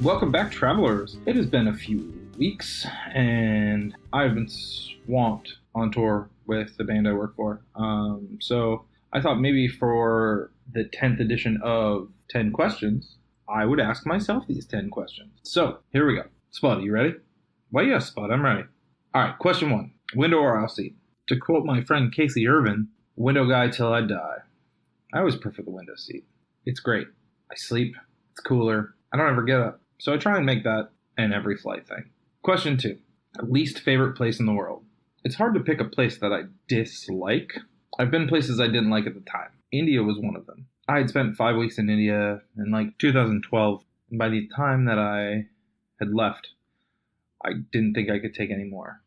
Welcome back, travelers. It has been a few weeks, and I've been swamped on tour with the band I work for. So I thought maybe for the 10th edition of 10 Questions, I would ask myself these 10 questions. So here we go. Spud, are you ready? Well, yes, Spud, I'm ready. All right, question 1. Window or aisle seat? To quote my friend Casey Irvin, window guy till I die. I always prefer the window seat. It's great. I sleep. It's cooler. I don't ever get up. So I try and make that an every flight thing. Question 2. Least favorite place in the world. It's hard to pick a place that I dislike. I've been places I didn't like at the time. India was one of them. I had spent 5 weeks in India in 2012. And by the time that I had left, I didn't think I could take any more.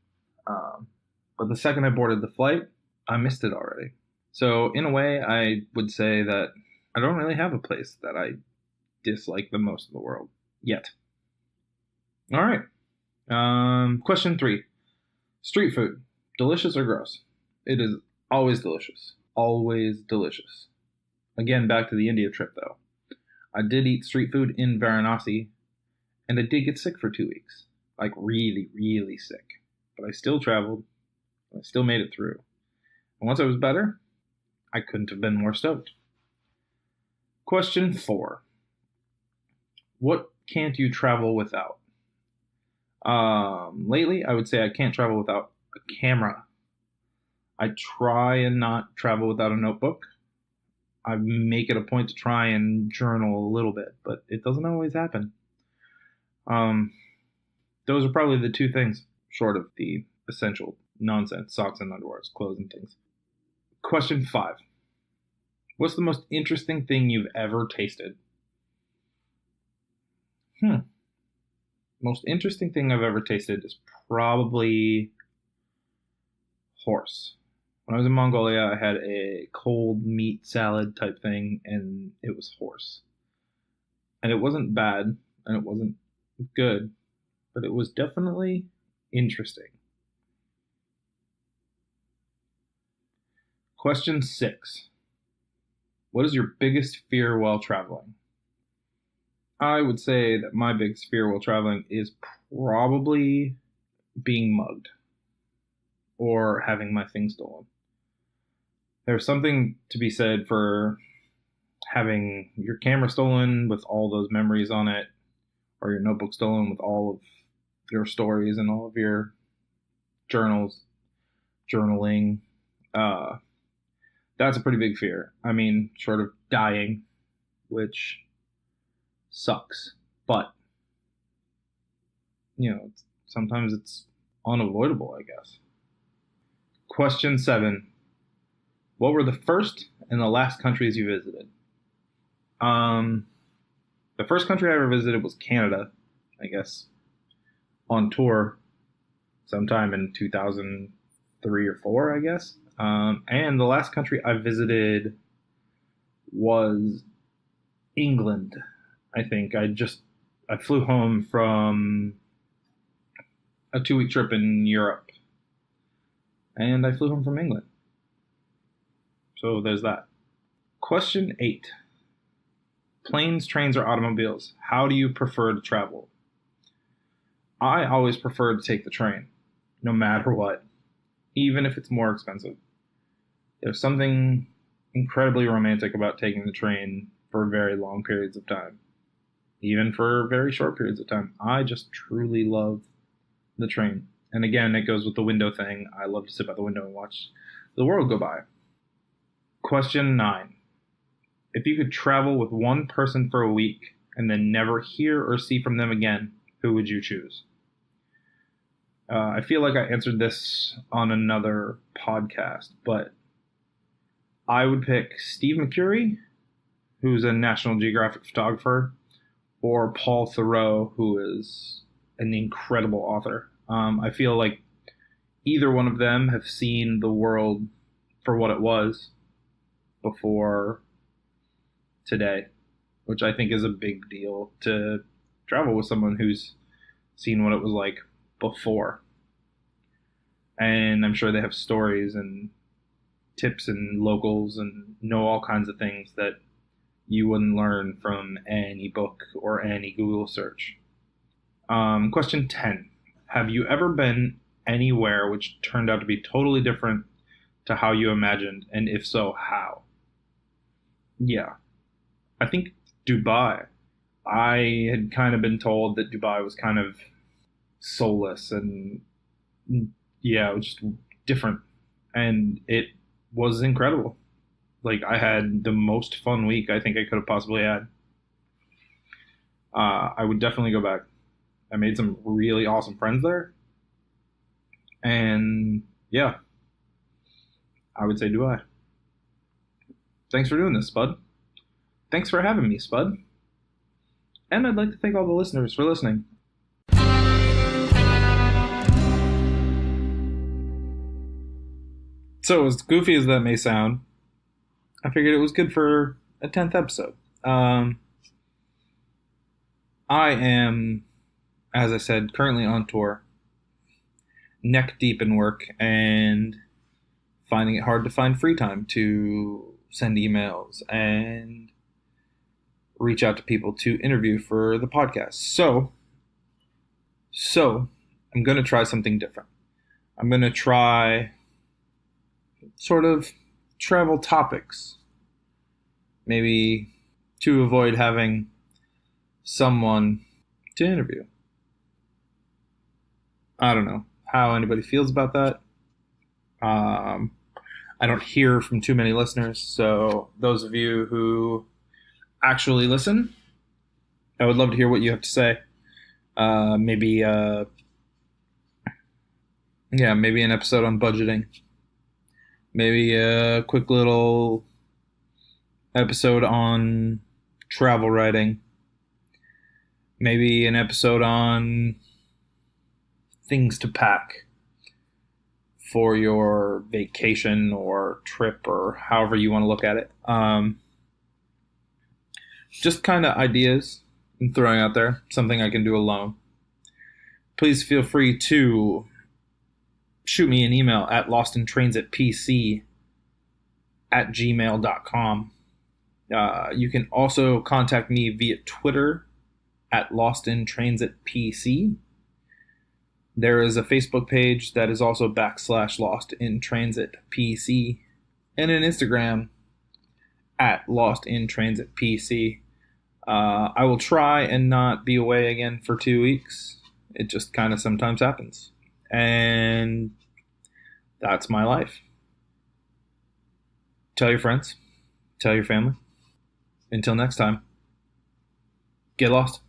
But the second I boarded the flight, I missed it already. So in a way, I would say that I don't really have a place that I dislike the most in the world yet. All right. Question 3. Street food. Delicious or gross? It is always delicious. Always delicious. Again, back to the India trip, though. I did eat street food in Varanasi, and I did get sick for 2 weeks. Like, really, really sick. But I still traveled. I still made it through. And once I was better, I couldn't have been more stoked. Question 4. What can't you travel without? Lately, I would say I can't travel without a camera. I try and not travel without a notebook. I make it a point to try and journal a little bit, but it doesn't always happen. Those are probably the 2 things, short of the essential nonsense, socks and underwears, clothes and things. Question 5. What's the most interesting thing you've ever tasted? Most interesting thing I've ever tasted is probably horse. When I was in Mongolia, I had a cold meat salad type thing, and it was horse. And it wasn't bad, and it wasn't good, but it was definitely interesting. Question 6. What is your biggest fear while traveling? I would say that my biggest fear while traveling is probably being mugged or having my things stolen. There's something to be said for having your camera stolen with all those memories on it, or your notebook stolen with all of your stories and all of your journaling. That's a pretty big fear. I mean, short of dying, which sucks. But, sometimes it's unavoidable, I guess. Question 7. What were the first and the last countries you visited? The first country I ever visited was Canada, I guess, on tour sometime in 2003 or 4, I guess. And the last country I visited was England, I think. I flew home from a 2-week trip in Europe, and I flew home from England. So there's that. Question 8. Planes, trains, or automobiles? How do you prefer to travel? I always prefer to take the train, no matter what, even if it's more expensive. There's something incredibly romantic about taking the train for very long periods of time, even for very short periods of time. I just truly love the train. And again, it goes with the window thing. I love to sit by the window and watch the world go by. Question 9. If you could travel with one person for a week and then never hear or see from them again, who would you choose? I feel like I answered this on another podcast, but I would pick Steve McCurry, who's a National Geographic photographer, or Paul Theroux, who is an incredible author. I feel like either one of them have seen the world for what it was before today, which I think is a big deal to travel with someone who's seen what it was like before. And I'm sure they have stories and tips and locals and know all kinds of things that you wouldn't learn from any book or any Google search. Question 10. Have you ever been anywhere which turned out to be totally different to how you imagined? And if so, how? Yeah, I think Dubai. I had kind of been told that Dubai was kind of soulless and yeah, it was just different. And it was incredible. Like, I had the most fun week I think I could have possibly had. I would definitely go back. I made some really awesome friends there. And yeah, I would say Dubai. Thanks for doing this, Spud. Thanks for having me, Spud. And I'd like to thank all the listeners for listening. So, as goofy as that may sound, I figured it was good for a 10th episode. I am, as I said, currently on tour, neck deep in work, and finding it hard to find free time to send emails and reach out to people to interview for the podcast. So I'm going to try something different. I'm going to try sort of travel topics, maybe to avoid having someone to interview. I don't know how anybody feels about that. I don't hear from too many listeners, so those of you who actually listen, I would love to hear what you have to say. Maybe an episode on budgeting. Maybe a quick little episode on travel writing. Maybe an episode on things to pack for your vacation or trip or however you want to look at it. Just kind of ideas I'm throwing out there, something I can do alone. Please feel free to shoot me an email at lostintransitpc@gmail.com. You can also contact me via Twitter at lostintransitpc. There is a Facebook page that is also /lostintransitpc, and an Instagram at lostintransitpc. I will try and not be away again for 2 weeks. It just kind of sometimes happens. And that's my life. Tell your friends. Tell your family. Until next time, get lost.